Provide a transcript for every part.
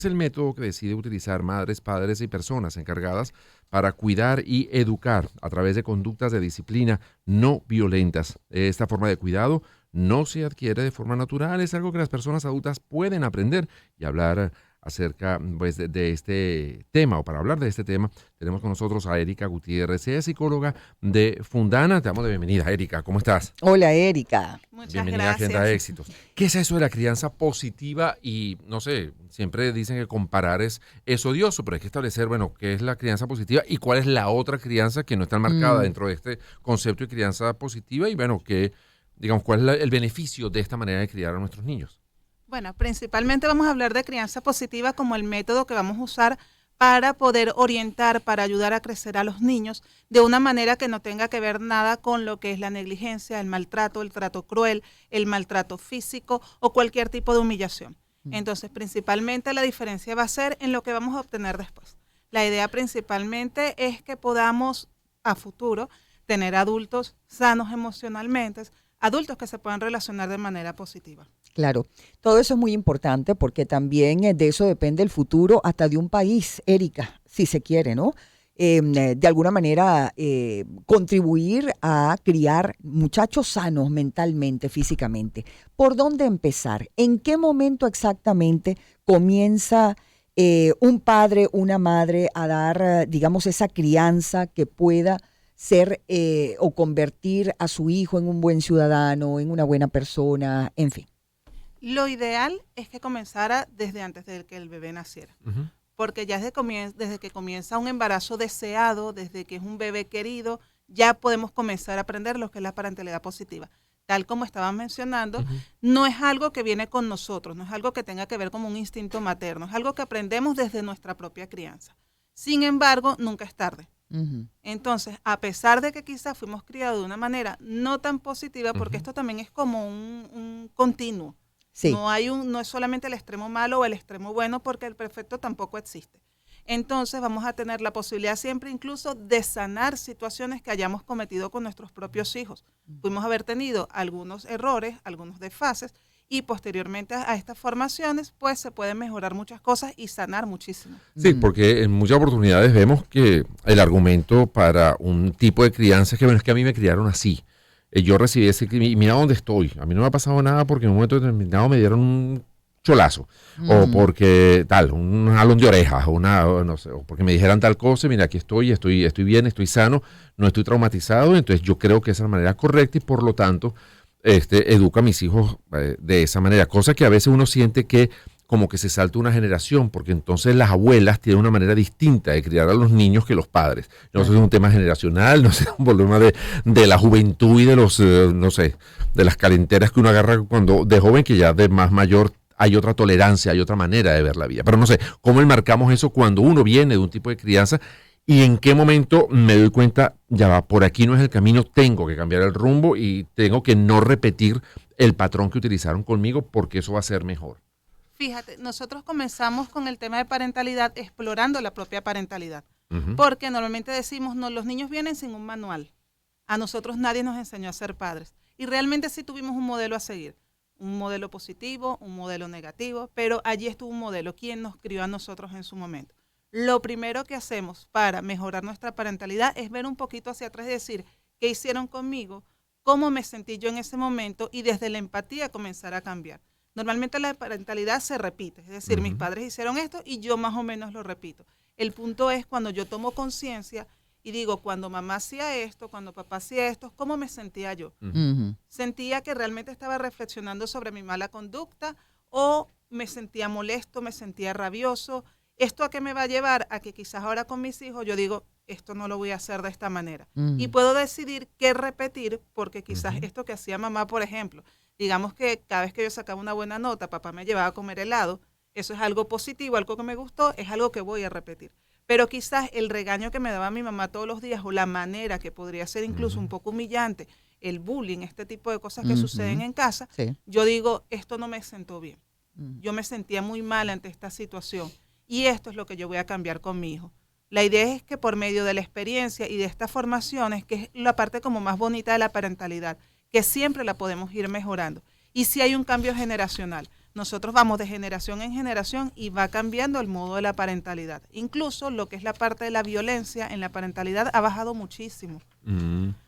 Es el método que decide utilizar madres, padres y personas encargadas para cuidar y educar a través de conductas de disciplina no violentas. Esta forma de cuidado no se adquiere de forma natural, es algo que las personas adultas pueden aprender y hablar acerca pues, de este tema, o para hablar de este tema, tenemos con nosotros a Erika Gutiérrez, ella es psicóloga de Fundana. Te damos de bienvenida, Erika, ¿cómo estás? Hola, Erika. Muchas Bienvenida a Agenda de Éxitos. ¿Qué es eso de la crianza positiva? Y no sé, siempre dicen que comparar es odioso, pero hay que establecer, bueno, qué es la crianza positiva y cuál es la otra crianza que no está enmarcada dentro de este concepto de crianza positiva y bueno, digamos, cuál es el beneficio de esta manera de criar a nuestros niños. Bueno, principalmente vamos a hablar de crianza positiva como el método que vamos a usar para poder orientar, para ayudar a crecer a los niños de una manera que no tenga que ver nada con lo que es la negligencia, el maltrato, el trato cruel, el maltrato físico o cualquier tipo de humillación. Entonces, principalmente la diferencia va a ser en lo que vamos a obtener después. La idea principalmente es que podamos a futuro tener adultos sanos emocionalmente, adultos que se puedan relacionar de manera positiva. Claro, todo eso es muy importante porque también de eso depende el futuro hasta de un país, Erika, si se quiere, ¿no? De alguna manera contribuir a criar muchachos sanos mentalmente, físicamente. ¿Por dónde empezar? ¿En qué momento exactamente comienza un padre, una madre a dar, digamos, esa crianza que pueda ser o convertir a su hijo en un buen ciudadano, en una buena persona, en fin? Lo ideal es que comenzara desde antes de que el bebé naciera, porque ya desde que comienza un embarazo deseado, desde que es un bebé querido, ya podemos comenzar a aprender lo que es la parentalidad positiva. Tal como estaban mencionando, no es algo que viene con nosotros, no es algo que tenga que ver como un instinto materno, es algo que aprendemos desde nuestra propia crianza. Sin embargo, nunca es tarde. Entonces, a pesar de que quizás fuimos criados de una manera no tan positiva, porque esto también es como un continuo. Sí. No es solamente el extremo malo o el extremo bueno, porque el perfecto tampoco existe. Entonces vamos a tener la posibilidad siempre incluso de sanar situaciones que hayamos cometido con nuestros propios hijos. Pudimos haber tenido algunos errores, algunos desfases, y posteriormente a estas formaciones, pues se pueden mejorar muchas cosas y sanar muchísimo. Sí, porque en muchas oportunidades vemos que el argumento para un tipo de crianza es que, bueno, es que a mí me criaron así. Yo recibí ese y mira dónde estoy. A mí no me ha pasado nada porque en un momento determinado me dieron un cholazo. O porque tal, un jalón de orejas, o no sé, o porque me dijeran tal cosa, mira, aquí estoy bien, estoy sano, no estoy traumatizado. Entonces yo creo que esa es la manera correcta y por lo tanto educo a mis hijos de esa manera. Cosa que a veces uno siente que como que se salta una generación, porque entonces las abuelas tienen una manera distinta de criar a los niños que los padres. No sé si es un tema generacional, no sé, un problema de la juventud y de los, no sé, de las calenteras que uno agarra cuando de joven, que ya de más mayor hay otra tolerancia, hay otra manera de ver la vida. Pero no sé, ¿cómo enmarcamos eso cuando uno viene de un tipo de crianza? ¿Y en qué momento me doy cuenta, ya va, por aquí no es el camino, tengo que cambiar el rumbo y tengo que no repetir el patrón que utilizaron conmigo porque eso va a ser mejor? Fíjate, nosotros comenzamos con el tema de parentalidad explorando la propia parentalidad, porque normalmente decimos, no, los niños vienen sin un manual. A nosotros nadie nos enseñó a ser padres y realmente sí tuvimos un modelo a seguir, un modelo positivo, un modelo negativo, pero allí estuvo un modelo, quien nos crió a nosotros en su momento. Lo primero que hacemos para mejorar nuestra parentalidad es ver un poquito hacia atrás y decir, ¿qué hicieron conmigo? ¿Cómo me sentí yo en ese momento? Y desde la empatía comenzar a cambiar. Normalmente la parentalidad se repite, es decir, mis padres hicieron esto y yo más o menos lo repito. El punto es cuando yo tomo conciencia y digo, cuando mamá hacía esto, cuando papá hacía esto, ¿cómo me sentía yo? ¿Sentía que realmente estaba reflexionando sobre mi mala conducta o me sentía molesto, me sentía rabioso? ¿Esto a qué me va a llevar? A que quizás ahora con mis hijos yo digo, esto no lo voy a hacer de esta manera. Y puedo decidir qué repetir, porque quizás esto que hacía mamá, por ejemplo, digamos que cada vez que yo sacaba una buena nota, papá me llevaba a comer helado, eso es algo positivo, algo que me gustó, es algo que voy a repetir. Pero quizás el regaño que me daba mi mamá todos los días o la manera que podría ser incluso un poco humillante, el bullying, este tipo de cosas que suceden en casa, yo digo, esto no me sentó bien. Yo me sentía muy mal ante esta situación y esto es lo que yo voy a cambiar con mi hijo. La idea es que por medio de la experiencia y de estas formaciones, que es la parte como más bonita de la parentalidad, que siempre la podemos ir mejorando. Y si hay un cambio generacional, nosotros vamos de generación en generación y va cambiando el modo de la parentalidad. Incluso lo que es la parte de la violencia en la parentalidad ha bajado muchísimo.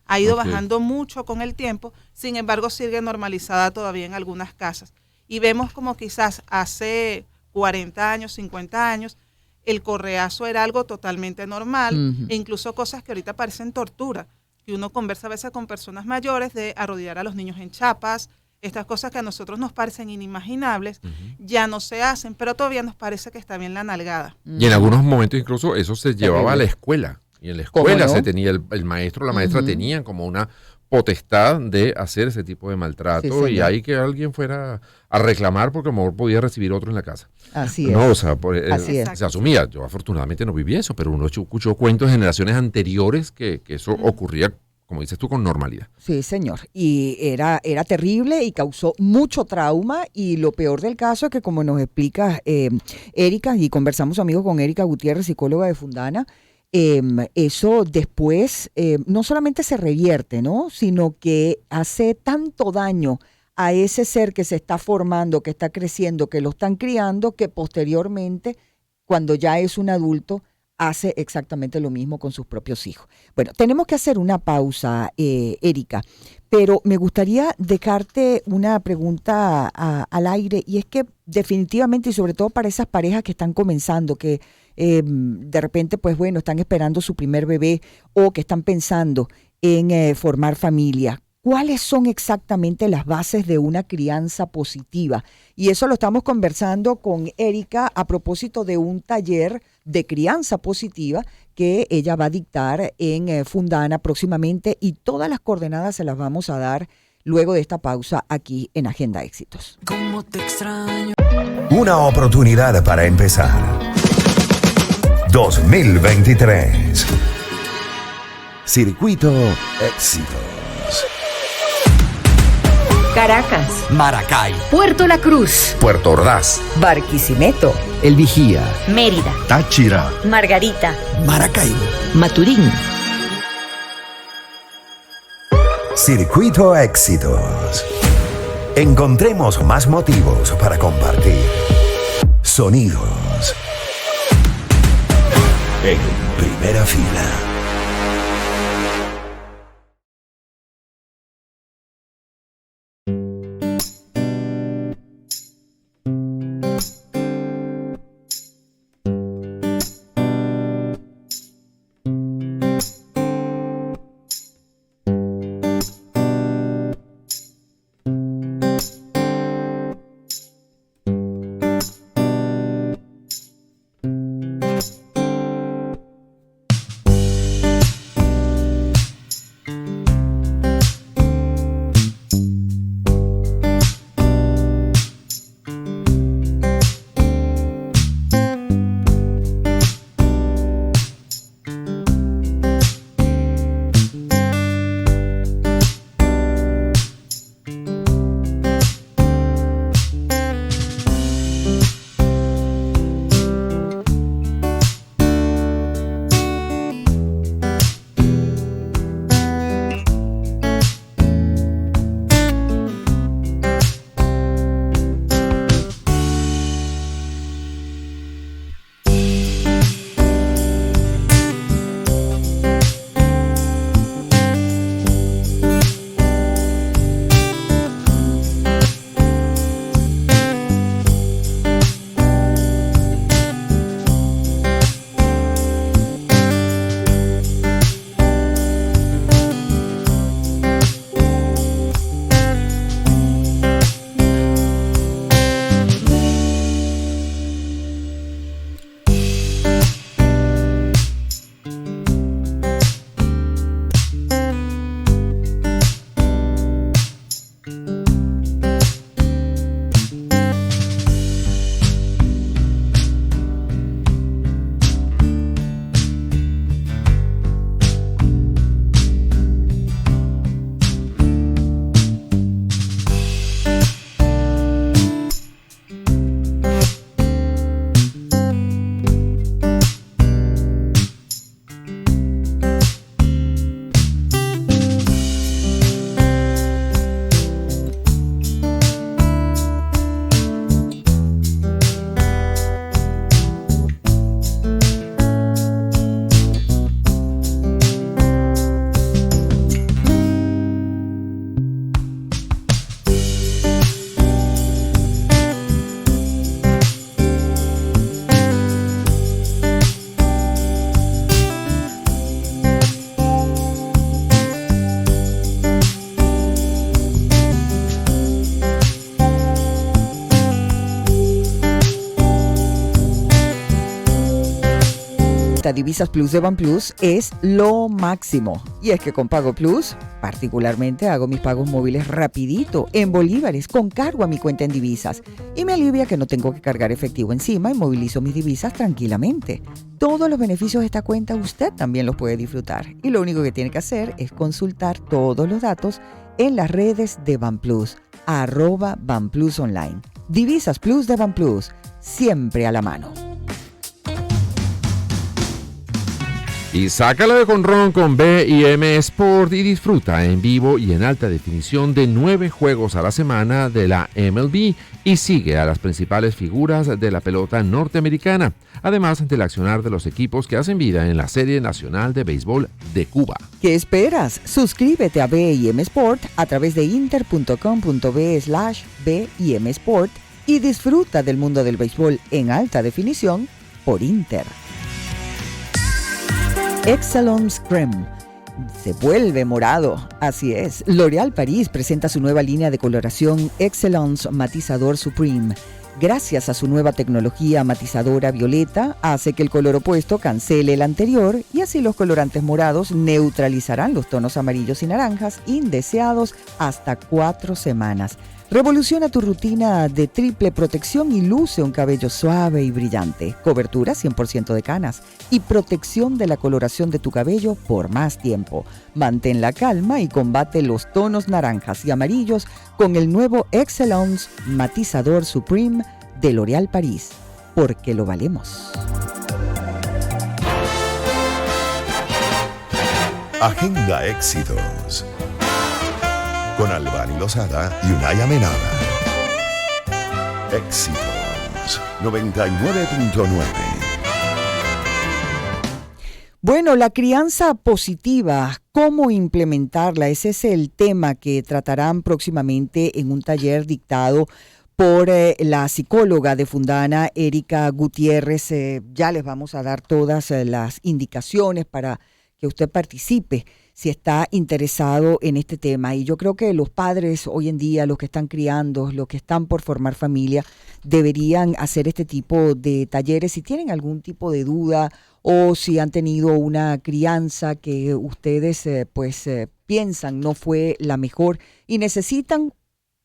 Ha ido bajando mucho con el tiempo, sin embargo sigue normalizada todavía en algunas casas. Y vemos como quizás hace 40 años, 50 años, el correazo era algo totalmente normal, e incluso cosas que ahorita parecen tortura, que uno conversa a veces con personas mayores de arrodillar a los niños en chapas. Estas cosas que a nosotros nos parecen inimaginables, ya no se hacen, pero todavía nos parece que está bien la nalgada. Y en algunos momentos incluso eso se llevaba a la escuela. Y en la escuela se tenía, el maestro, la maestra tenían como una potestad de hacer ese tipo de maltrato, y ahí que alguien fuera a reclamar porque a lo mejor podía recibir otro en la casa. Así no, es. O sea, se asumía. Yo afortunadamente no viví eso, pero uno escuchó cuentos de generaciones anteriores que eso ocurría, como dices tú, con normalidad. Sí, señor. Y era terrible y causó mucho trauma, y lo peor del caso es que, como nos explica Erika, y conversamos, amigos, con Erika Gutiérrez, psicóloga de Fundana, eso después no solamente se revierte, ¿no? Sino que hace tanto daño a ese ser que se está formando, que está creciendo, que lo están criando, que posteriormente, cuando ya es un adulto, hace exactamente lo mismo con sus propios hijos. Bueno, tenemos que hacer una pausa, Erika, pero me gustaría dejarte una pregunta al aire, y es que definitivamente, y sobre todo para esas parejas que están comenzando, que de repente, pues bueno, están esperando su primer bebé, o que están pensando en formar familia, ¿cuáles son exactamente las bases de una crianza positiva? Y eso lo estamos conversando con Erika a propósito de un taller de crianza positiva que ella va a dictar en Fundana próximamente, y todas las coordenadas se las vamos a dar luego de esta pausa aquí en Agenda Éxitos. ¿Cómo te extraño? Una oportunidad para empezar. 2023. Circuito Éxitos. Caracas, Maracay, Puerto La Cruz, Puerto Ordaz. Barquisimeto, El Vigía, Mérida, Táchira. Margarita, Maracaibo, Maturín. Circuito Éxitos. Encontremos más motivos para compartir. Sonidos. En primera fila. cuenta Divisas Plus de Banplus es lo máximo. Y es que con Pago Plus, particularmente hago mis pagos móviles rapidito, en bolívares, con cargo a mi cuenta en divisas. Y me alivia que no tengo que cargar efectivo encima y movilizo mis divisas tranquilamente. Todos los beneficios de esta cuenta usted también los puede disfrutar. Y lo único que tiene que hacer es consultar todos los datos en las redes de Banplus, @BanPlusOnline. Divisas Plus de Banplus, siempre a la mano. Y sácala de conrón con B&M Sport y disfruta en vivo y en alta definición de 9 juegos a la semana de la MLB y sigue a las principales figuras de la pelota norteamericana, además del accionar de los equipos que hacen vida en la Serie Nacional de Béisbol de Cuba. ¿Qué esperas? Suscríbete a B&M Sport a través de inter.com.be/B&M Sport y disfruta del mundo del béisbol en alta definición por Inter. Excellence Creme se vuelve morado, así es. L'Oréal Paris presenta su nueva línea de coloración Excellence Matizador Supreme. Gracias a su nueva tecnología matizadora violeta, hace que el color opuesto cancele el anterior y así los colorantes morados neutralizarán los tonos amarillos y naranjas indeseados hasta 4 semanas. Revoluciona tu rutina de triple protección y luce un cabello suave y brillante, cobertura 100% de canas y protección de la coloración de tu cabello por más tiempo. Mantén la calma y combate los tonos naranjas y amarillos con el nuevo Excellence Matizador Supreme de L'Oréal Paris, porque lo valemos. Agenda Éxitos con Albany Lozada y Unaya Menada. Éxitos 99.9. Bueno, la crianza positiva, ¿cómo implementarla? Ese es el tema que tratarán próximamente en un taller dictado por la psicóloga de Fundana, Erika Gutiérrez. Ya les vamos a dar todas las indicaciones para que usted participe si está interesado en este tema. Y yo creo que los padres hoy en día, los que están criando, los que están por formar familia, deberían hacer este tipo de talleres si tienen algún tipo de duda o si han tenido una crianza que ustedes piensan no fue la mejor y necesitan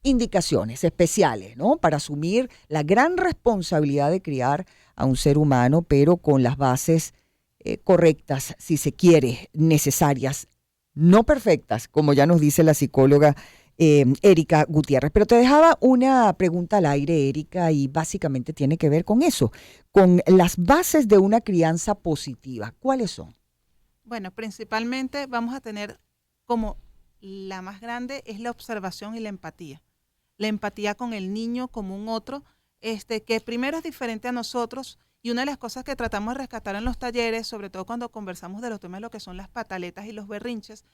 indicaciones especiales, ¿no? Para asumir la gran responsabilidad de criar a un ser humano, pero con las bases correctas, si se quiere, necesarias, no perfectas, como ya nos dice la psicóloga Erika Gutiérrez. Pero te dejaba una pregunta al aire, Erika, y básicamente tiene que ver con eso, con las bases de una crianza positiva. ¿Cuáles son? Bueno, principalmente vamos a tener como la más grande es la observación y la empatía. La empatía con el niño como un otro, que primero es diferente a nosotros. Y una de las cosas que tratamos de rescatar en los talleres, sobre todo cuando conversamos de los temas de lo que son las pataletas y los berrinches,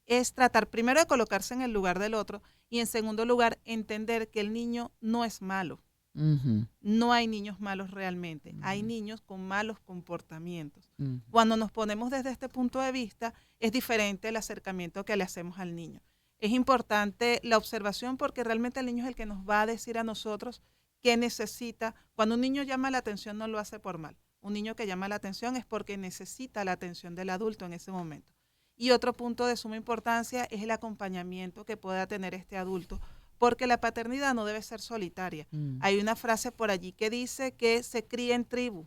es tratar primero de colocarse en el lugar del otro y en segundo lugar entender que el niño no es malo. Uh-huh. No hay niños malos realmente, uh-huh. Hay niños con malos comportamientos. Uh-huh. Cuando nos ponemos desde este punto de vista, es diferente el acercamiento que le hacemos al niño. Es importante la observación porque realmente el niño es el que nos va a decir a nosotros qué necesita. Cuando un niño llama la atención no lo hace por mal. Un niño que llama la atención es porque necesita la atención del adulto en ese momento. Y otro punto de suma importancia es el acompañamiento que pueda tener este adulto, porque la paternidad no debe ser solitaria. Hay una frase por allí que dice que se cría en tribu,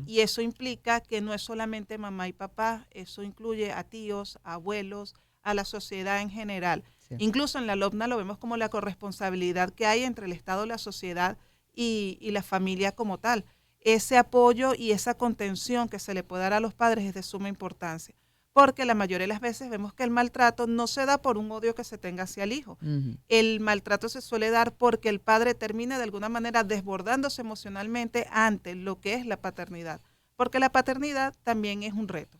y eso implica que no es solamente mamá y papá, eso incluye a tíos, a abuelos, a la sociedad en general. Sí. Incluso en la LOPNA lo vemos como la corresponsabilidad que hay entre el Estado, la sociedad y la familia como tal. Ese apoyo y esa contención que se le puede dar a los padres es de suma importancia, porque la mayoría de las veces vemos que el maltrato no se da por un odio que se tenga hacia el hijo. Uh-huh. El maltrato se suele dar porque el padre termina de alguna manera desbordándose emocionalmente ante lo que es la paternidad, porque la paternidad también es un reto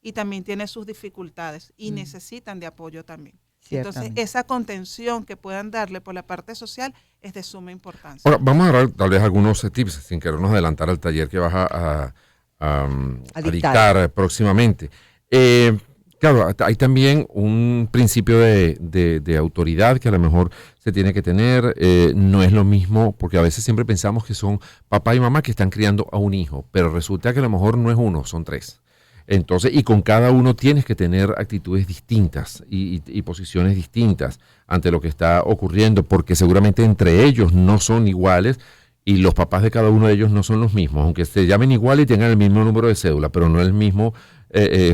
y también tiene sus dificultades y necesitan de apoyo también. Entonces, esa contención que puedan darle por la parte social es de suma importancia. Ahora, vamos a dar tal vez algunos tips, sin querernos adelantar al taller que vas a dictar próximamente. Claro, hay también un principio de autoridad que a lo mejor se tiene que tener. No es lo mismo, porque a veces siempre pensamos que son papá y mamá que están criando a un hijo, pero resulta que a lo mejor no es uno, son tres. Entonces, y con cada uno tienes que tener actitudes distintas y posiciones distintas ante lo que está ocurriendo, porque seguramente entre ellos no son iguales y los papás de cada uno de ellos no son los mismos, aunque se llamen igual y tengan el mismo número de cédula, pero no es el mismo.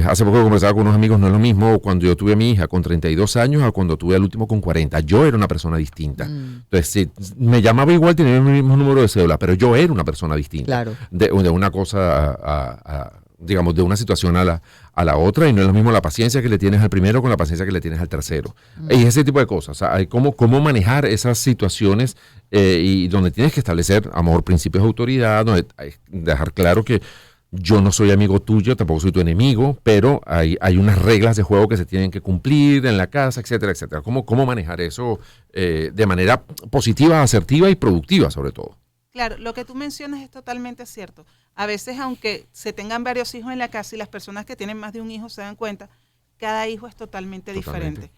Hace poco conversaba con unos amigos, no es lo mismo cuando yo tuve a mi hija con 32 años a cuando tuve al último con 40. Yo era una persona distinta. Entonces, si me llamaba igual, tenía el mismo número de cédula, pero yo era una persona distinta. Claro. De una cosa digamos, de una situación a la otra, y no es lo mismo la paciencia que le tienes al primero con la paciencia que le tienes al tercero. Y ese tipo de cosas. O sea, hay cómo manejar esas situaciones y donde tienes que establecer, a lo mejor, principios de autoridad, donde dejar claro que yo no soy amigo tuyo, tampoco soy tu enemigo, pero hay unas reglas de juego que se tienen que cumplir en la casa, etcétera, etcétera. ¿Cómo manejar eso de manera positiva, asertiva y productiva, sobre todo? Claro, lo que tú mencionas es totalmente cierto. A veces, aunque se tengan varios hijos en la casa y las personas que tienen más de un hijo se dan cuenta, cada hijo es totalmente diferente.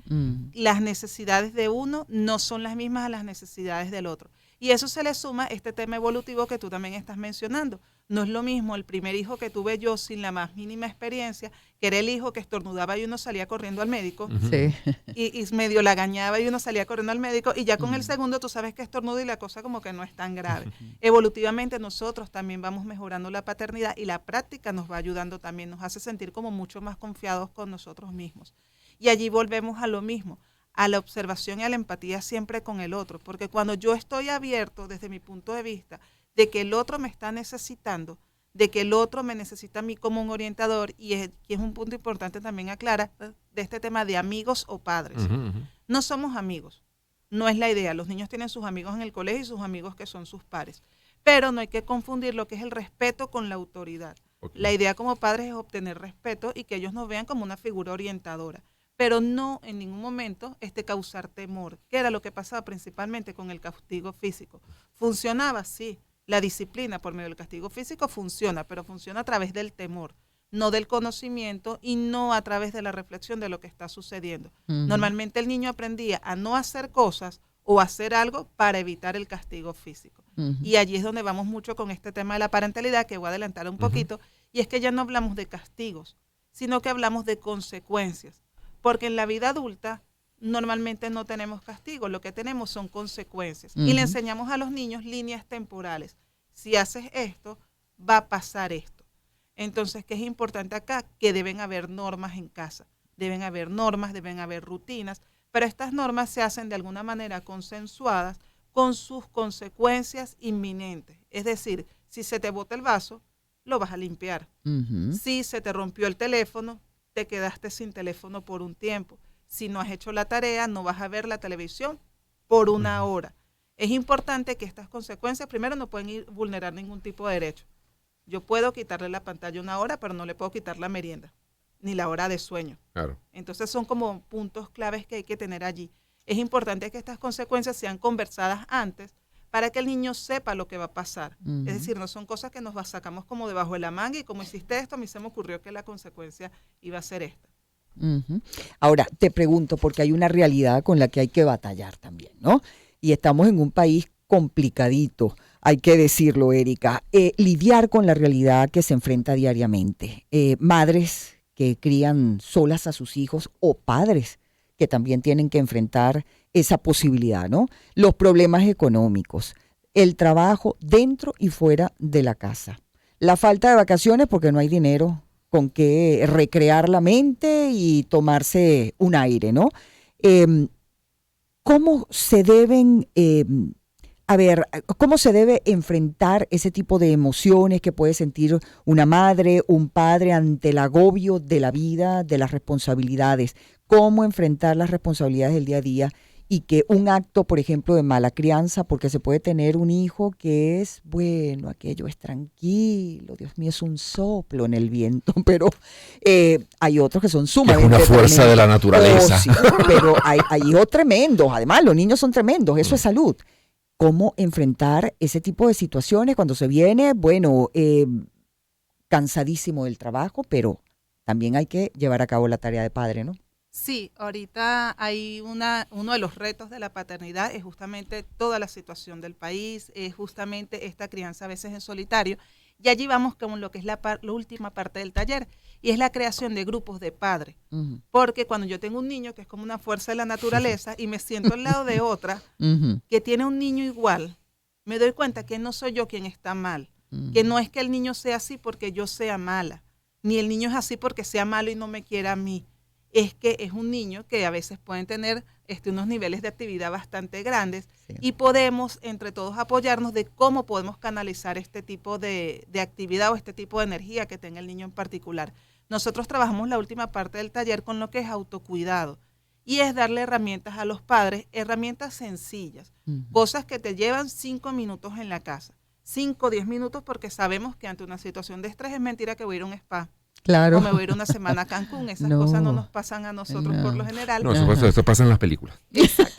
Las necesidades de uno no son las mismas a las necesidades del otro. Y eso se le suma este tema evolutivo que tú también estás mencionando. No es lo mismo el primer hijo que tuve yo sin la más mínima experiencia, que era el hijo que estornudaba y uno salía corriendo al médico, Sí. y medio la gañaba y uno salía corriendo al médico, y ya con el segundo tú sabes que estornuda y la cosa como que no es tan grave. Evolutivamente nosotros también vamos mejorando la paternidad y la práctica nos va ayudando también, nos hace sentir como mucho más confiados con nosotros mismos. Y allí volvemos a lo mismo, a la observación y a la empatía siempre con el otro, porque cuando yo estoy abierto desde mi punto de vista de que el otro me está necesitando, de que el otro me necesita a mí como un orientador, y es un punto importante también aclarar de este tema de amigos o padres. No somos amigos, no es la idea. Los niños tienen sus amigos en el colegio y sus amigos que son sus pares, pero no hay que confundir lo que es el respeto con la autoridad. Okay. La idea como padres es obtener respeto y que ellos nos vean como una figura orientadora, pero no en ningún momento causar temor, que era lo que pasaba principalmente con el castigo físico. Funcionaba, sí. La disciplina por medio del castigo físico funciona, pero funciona a través del temor, no del conocimiento y no a través de la reflexión de lo que está sucediendo. Normalmente el niño aprendía a no hacer cosas o hacer algo para evitar el castigo físico. Y allí es donde vamos mucho con este tema de la parentalidad, que voy a adelantar un poquito, y es que ya no hablamos de castigos, sino que hablamos de consecuencias, porque en la vida adulta normalmente no tenemos castigo, lo que tenemos son consecuencias. Y le enseñamos a los niños líneas temporales. Si haces esto, va a pasar esto. Entonces, ¿qué es importante acá? Que deben haber normas en casa. Deben haber normas, deben haber rutinas, pero estas normas se hacen de alguna manera consensuadas con sus consecuencias inminentes. Es decir, si se te bota el vaso, lo vas a limpiar. Si se te rompió el teléfono, te quedaste sin teléfono por un tiempo. Si no has hecho la tarea, no vas a ver la televisión por una hora. Es importante que estas consecuencias, primero, no pueden vulnerar ningún tipo de derecho. Yo puedo quitarle la pantalla una hora, pero no le puedo quitar la merienda, ni la hora de sueño. Claro. Entonces son como puntos claves que hay que tener allí. Es importante que estas consecuencias sean conversadas antes para que el niño sepa lo que va a pasar. Es decir, no son cosas que nos sacamos como debajo de la manga y como hiciste esto, a mí se me ocurrió que la consecuencia iba a ser esta. Ahora, te pregunto, porque hay una realidad con la que hay que batallar también, ¿no? Y estamos en un país complicadito, hay que decirlo, Erika. Lidiar con la realidad que se enfrenta diariamente. Madres que crían solas a sus hijos o padres que también tienen que enfrentar esa posibilidad, ¿no? Los problemas económicos, el trabajo dentro y fuera de la casa. La falta de vacaciones porque no hay dinero con que recrear la mente y tomarse un aire, ¿no? ¿Cómo se deben, cómo se debe enfrentar ese tipo de emociones que puede sentir una madre, un padre ante el agobio de la vida, de las responsabilidades? ¿Cómo enfrentar las responsabilidades del día a día? Y que un acto, por ejemplo, de mala crianza, porque se puede tener un hijo que es, bueno, aquello es tranquilo, Dios mío, es un soplo en el viento, pero hay otros que son sumamente... Es una fuerza tremendos. De la naturaleza. Sí, pero hay hijos tremendos, además los niños son tremendos, eso es salud. ¿Cómo enfrentar ese tipo de situaciones cuando se viene, bueno, cansadísimo del trabajo, pero también hay que llevar a cabo la tarea de padre, ¿no? Sí, ahorita hay uno de los retos de la paternidad es justamente toda la situación del país, es justamente esta crianza a veces en solitario. Y allí vamos con lo que es la última parte del taller, y es la creación de grupos de padres. Uh-huh. Porque cuando yo tengo un niño que es como una fuerza de la naturaleza y me siento al lado de otra Uh-huh. que tiene un niño igual, me doy cuenta que no soy yo quien está mal, Uh-huh. que no es que el niño sea así porque yo sea mala, ni el niño es así porque sea malo y no me quiera a mí. Es que es un niño que a veces pueden tener unos niveles de actividad bastante grandes, Sí. y podemos entre todos apoyarnos de cómo podemos canalizar este tipo de actividad o este tipo de energía que tenga el niño en particular. Nosotros trabajamos la última parte del taller con lo que es autocuidado, y es darle herramientas a los padres, herramientas sencillas, Uh-huh. cosas que te llevan 5 minutos en la casa, 5 o 10 minutos, porque sabemos que ante una situación de estrés es mentira que voy a ir a un spa. Claro. O me voy a ir una semana a Cancún. Esas No. cosas no nos pasan a nosotros No. por lo general. No, eso pasa en las películas. Exacto.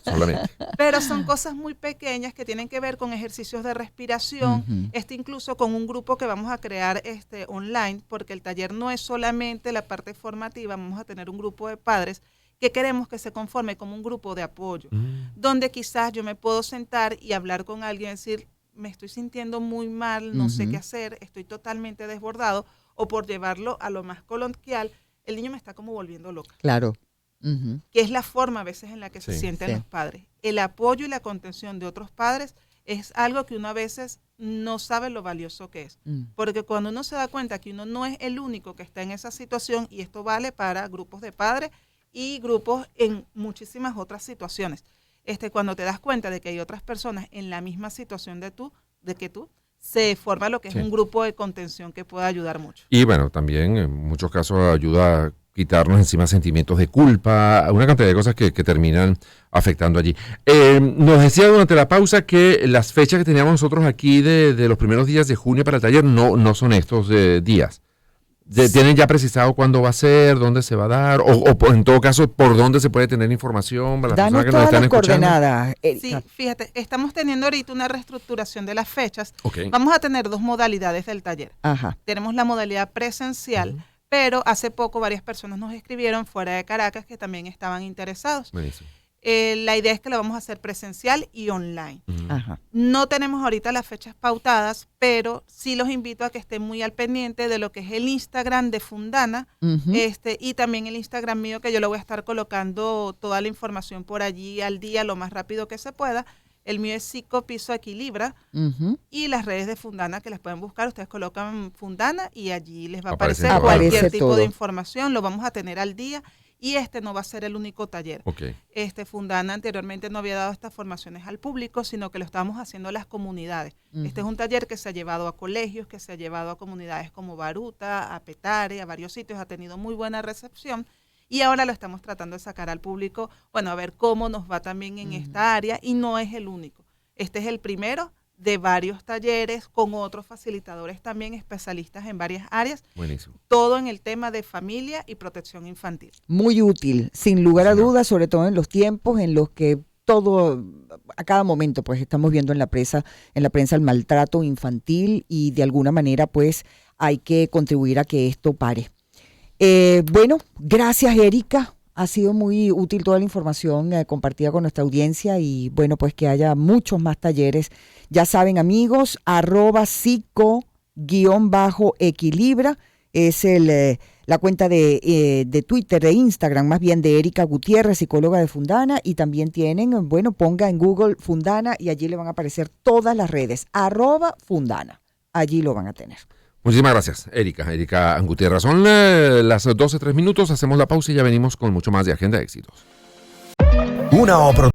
Solamente. Pero son cosas muy pequeñas que tienen que ver con ejercicios de respiración, Ujú. incluso con un grupo que vamos a crear online, porque el taller no es solamente la parte formativa, vamos a tener un grupo de padres que queremos que se conforme como un grupo de apoyo, donde quizás yo me puedo sentar y hablar con alguien y decir, me estoy sintiendo muy mal, no sé Ujú. qué hacer, estoy totalmente desbordado, o por llevarlo a lo más coloquial, el niño me está como volviendo loca, Claro. Uh-huh. que es la forma a veces en la que se Sí. sienten Sí. los padres. El apoyo y la contención de otros padres es algo que uno a veces no sabe lo valioso que es. Mm. Porque cuando uno se da cuenta que uno no es el único que está en esa situación, y esto vale para grupos de padres y grupos en muchísimas otras situaciones, cuando te das cuenta de que hay otras personas en la misma situación de que tú, se forma lo que Sí. es un grupo de contención que puede ayudar mucho. Y bueno, también en muchos casos ayuda a quitarnos encima sentimientos de culpa, una cantidad de cosas que terminan afectando allí. Nos decía durante la pausa que las fechas que teníamos nosotros aquí de los primeros días de junio para el taller no son estos días. ¿Tienen ya precisado cuándo va a ser, dónde se va a dar, o en todo caso, por dónde se puede tener información para las Danos personas que nos todas están las escuchando? coordenadas, Sí, Erika. fíjate, estamos teniendo ahorita una reestructuración de las fechas. Ok. Vamos a tener 2 modalidades del taller. Ajá. Tenemos la modalidad presencial, pero hace poco varias personas nos escribieron fuera de Caracas que también estaban interesados. Buenísimo. La idea es que lo vamos a hacer presencial y online. Ujú. Ajá. No tenemos ahorita las fechas pautadas, pero sí los invito a que estén muy al pendiente de lo que es el Instagram de Fundana, Ujú. y también el Instagram mío, que yo lo voy a estar colocando toda la información por allí al día lo más rápido que se pueda. El mío es Psicopiso Equilibra, Ujú. y las redes de Fundana que las pueden buscar, ustedes colocan Fundana y allí les va a Aparece aparecer todo. cualquier Aparece tipo todo. de información, lo vamos a tener al día, y no va a ser el único taller. Ok. Fundana anteriormente no había dado estas formaciones al público, sino que lo estábamos haciendo a las comunidades. Ujú. Este es un taller que se ha llevado a colegios, que se ha llevado a comunidades como Baruta, a Petare, a varios sitios, ha tenido muy buena recepción, y ahora lo estamos tratando de sacar al público, bueno, a ver cómo nos va también en esta área, y no es el único. Este es el primero de varios talleres con otros facilitadores también especialistas en varias áreas, Buenísimo. todo en el tema de familia y protección infantil. Muy útil, sin lugar a Señor. dudas, sobre todo en los tiempos en los que a cada momento pues estamos viendo en la prensa el maltrato infantil, y de alguna manera pues hay que contribuir a que esto pare. Bueno, gracias, Erika. Ha sido muy útil toda la información compartida con nuestra audiencia, y bueno, pues que haya muchos más talleres. Ya saben, amigos, @psico_equilibra es la cuenta de Twitter, de Instagram, más bien, de Erika Gutiérrez, psicóloga de Fundana, y también tienen, bueno, ponga en Google Fundana y allí le van a aparecer todas las redes, @Fundana. Allí lo van a tener. Muchísimas gracias, Erika Gutiérrez. Son las 12:03, hacemos la pausa y ya venimos con mucho más de Agenda Éxitos. Una oportunidad.